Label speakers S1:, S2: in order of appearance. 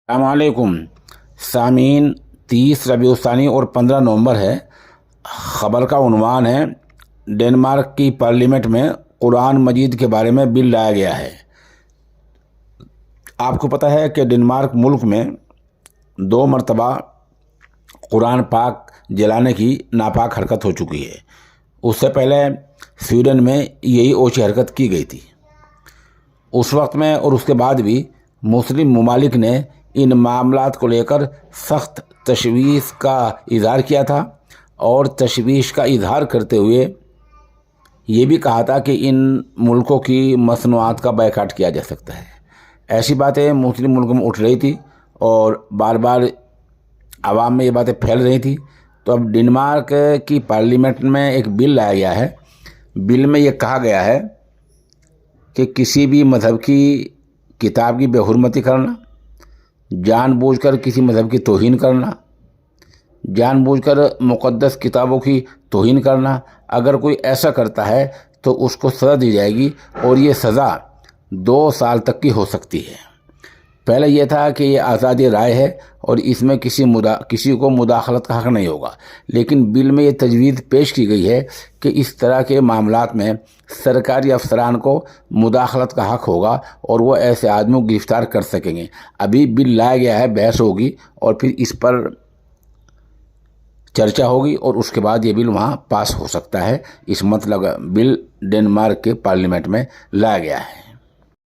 S1: अस्सलामुअलैकुम सामीन। 30 रबीउ الثانی और 15 नवंबर है। ख़बर का उन्वान है, डेनमार्क की पार्लियामेंट में कुरान मजीद के बारे में बिल लाया गया है। आपको पता है कि डेनमार्क मुल्क में 2 मरतबा कुरान पाक जलाने की नापाक हरकत हो चुकी है। उससे पहले स्वीडन में यही ओछी हरकत की गई थी। उस वक्त में और उसके बाद भी मुस्लिम ममालिक ने इन मामलात को लेकर सख्त तशवीश का इजहार किया था और तशवीश का इजहार करते हुए ये भी कहा था कि इन मुल्कों की मसनूआत का बायकाट किया जा सकता है। ऐसी बातें मुस्लिम मुल्कों में उठ रही थी और बार बार आवाम में ये बातें फैल रही थी। तो अब डेनमार्क की पार्लियामेंट में एक बिल लाया गया है। बिल में ये कहा गया है कि किसी भी मज़हब की किताब की बेहुरमती करना, जानबूझकर किसी मज़हब की तौहीन करना, जानबूझकर मुक़द्दस किताबों की तौहीन करना, अगर कोई ऐसा करता है तो उसको सज़ा दी जाएगी और ये सज़ा 2 साल तक की हो सकती है। पहले यह था कि ये आज़ादी राय है और इसमें किसी को मुदाखलत का हक़ नहीं होगा, लेकिन बिल में ये तजवीज़ पेश की गई है कि इस तरह के मामलात में सरकारी अफसरान को मुदाखलत का हक़ होगा और वो ऐसे आदमी को गिरफ़्तार कर सकेंगे। अभी बिल लाया गया है, बहस होगी और फिर इस पर चर्चा होगी और उसके बाद ये बिल वहाँ पास हो सकता है। इस मतलब बिल डेनमार्क के पार्लियामेंट में लाया गया है।